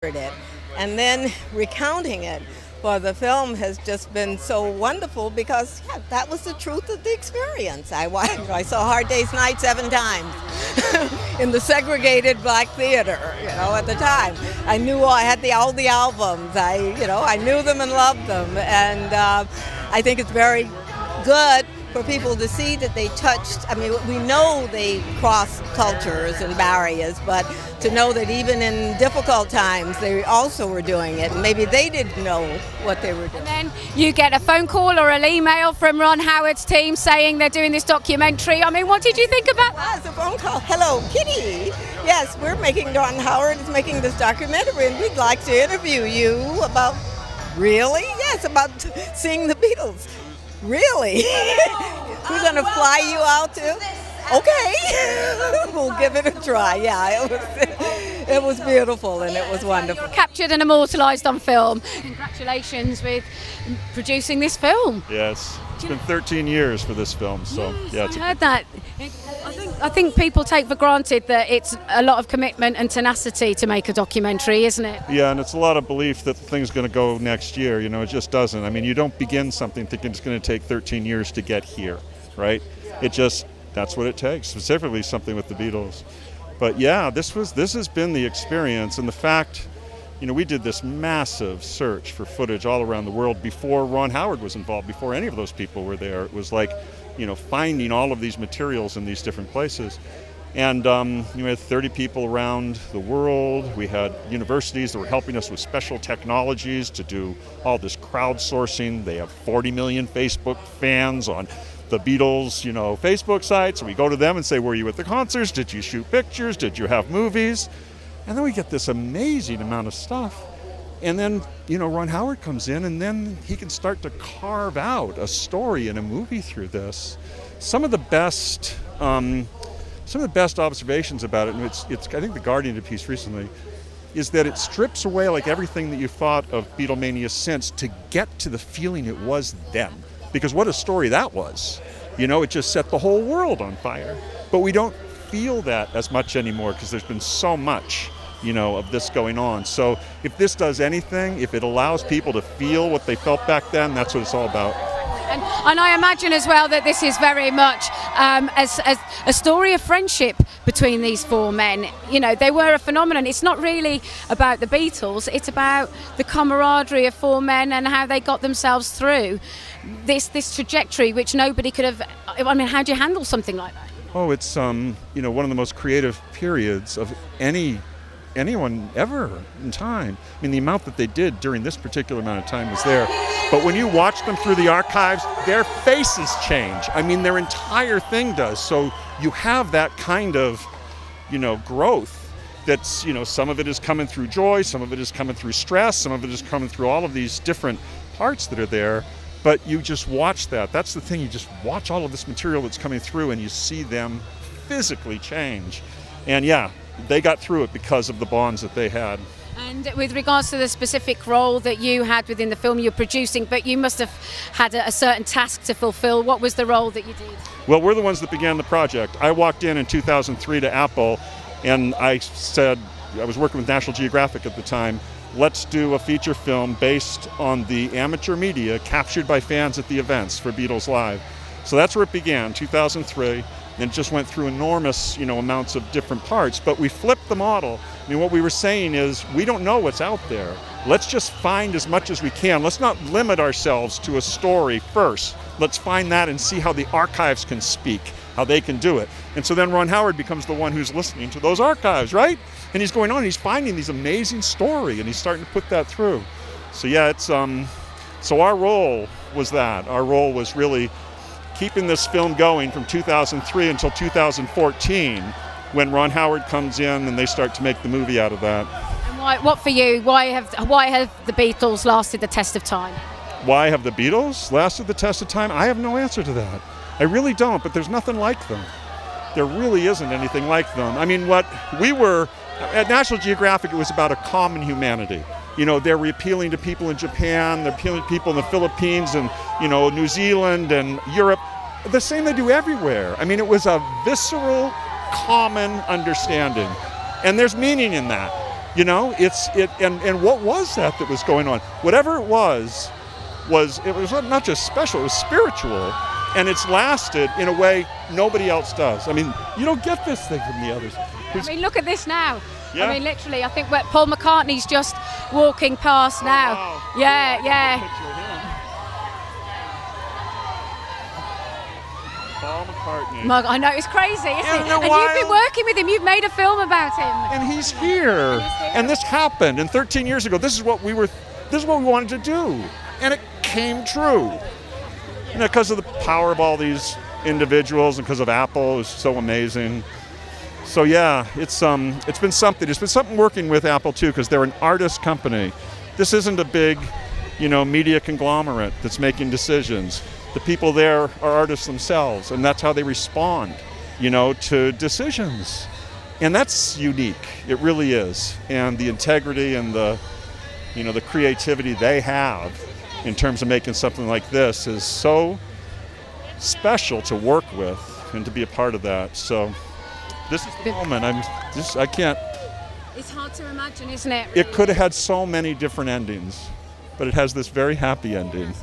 it. And then recounting it for the film has just been so wonderful because that was the truth of the experience. I saw Hard Day's Night 7 times in the segregated black theater, at the time. I had all the albums. I knew them and loved them. And I think it's very good for people to see that they touched. I mean, we know they crossed cultures and barriers, but to know that even in difficult times, they also were doing it. And maybe they didn't know what they were doing. And then you get a phone call or an email from Ron Howard's team saying they're doing this documentary. I mean, what did you think about that? It's a phone call. Hello, Kitty. Yes, Ron Howard is making this documentary, and we'd like to interview you about, really? Yes, about seeing the Beatles. Really? We're going to fly you out too? Okay. We'll give it a try. Yeah, it was beautiful and it was wonderful. Captured and immortalised on film. Congratulations with producing this film. Yes, it's been 13 years for this film, so yes, I heard that. I think people take for granted that it's a lot of commitment and tenacity to make a documentary, isn't it? Yeah, and it's a lot of belief that the thing's going to go next year. It just doesn't. I mean, you don't begin something thinking it's going to take 13 years to get here, right? That's what it takes, specifically something with the Beatles. But yeah, this has been the experience, and the fact, we did this massive search for footage all around the world before Ron Howard was involved, before any of those people were there. It was like, finding all of these materials in these different places. And we had 30 people around the world. We had universities that were helping us with special technologies to do all this crowdsourcing. They have 40 million Facebook fans on the Beatles, Facebook site. So we go to them and say, were you at the concerts? Did you shoot pictures? Did you have movies? And then we get this amazing amount of stuff. And then, Ron Howard comes in, and then he can start to carve out a story and a movie through this. Some of the best observations about it, and it's I think The Guardian did a piece recently, is that it strips away like everything that you thought of Beatlemania since to get to the feeling it was then. Because what a story that was. It just set the whole world on fire. But we don't feel that as much anymore because there's been so much of this going on. So if this does anything, if it allows people to feel what they felt back then, that's what it's all about. And I imagine as well that this is very much as a story of friendship between these four men. They were a phenomenon. It's not really about the Beatles, it's about the camaraderie of four men and how they got themselves through this trajectory which nobody could have. I mean, how do you handle something like that? Oh, it's one of the most creative periods of anyone ever in time. I mean, the amount that they did during this particular amount of time was there. But when you watch them through the archives, their faces change. I mean, their entire thing does. So you have that kind of, growth that's, some of it is coming through joy, some of it is coming through stress, some of it is coming through all of these different parts that are there. But you just watch that. That's the thing. You just watch all of this material that's coming through and you see them physically change. And yeah, they got through it because of the bonds that they had. And with regards to the specific role that you had within the film you're producing, but you must have had a certain task to fulfill. What was the role that you did? Well, we're the ones that began the project. I walked in 2003 to Apple, and I said, I was working with National Geographic at the time, let's do a feature film based on the amateur media captured by fans at the events for Beatles Live. So that's where it began, 2003. And it just went through enormous, amounts of different parts. But we flipped the model. I mean, what we were saying is, we don't know what's out there. Let's just find as much as we can. Let's not limit ourselves to a story first. Let's find that and see how the archives can speak, how they can do it. And so then Ron Howard becomes the one who's listening to those archives, right? And he's going on, he's finding these amazing story, and he's starting to put that through. So yeah, it's so our role was that. Our role was really keeping this film going from 2003 until 2014, when Ron Howard comes in and they start to make the movie out of that. And what for you? Why have the Beatles lasted the test of time? Why have the Beatles lasted the test of time? I have no answer to that. I really don't, but there's nothing like them. There really isn't anything like them. I mean, what we were, at National Geographic, it was about a common humanity. They're appealing to people in Japan, they're appealing to people in the Philippines and, New Zealand and Europe. The same they do everywhere. I mean, it was a visceral, common understanding. And there's meaning in that. You know, and what was that was going on? Whatever it was not just special, it was spiritual, and it's lasted in a way nobody else does. I mean, you don't get this thing from the others. I mean, look at this now. Yeah. I mean, literally, I think Paul McCartney's just walking past now. Wow. Yeah, yeah. Paul McCartney. I know, it's crazy, isn't it? Isn't it And you've wild? been working with him. You've made a film about him. And he's here. And this happened. And 13 years ago, this is what we wanted to do. And it came true. And because of the power of all these individuals and because of Apple, it's so amazing. So yeah, it's been something. It's been something working with Apple too, because they're an artist company. This isn't a big, media conglomerate that's making decisions. The people there are artists themselves, and that's how they respond, to decisions. And that's unique. It really is. And the integrity and the creativity they have in terms of making something like this is so special to work with and to be a part of that. So this is the moment. I can't. It's hard to imagine, isn't it? It could have had so many different endings, but it has this very happy ending.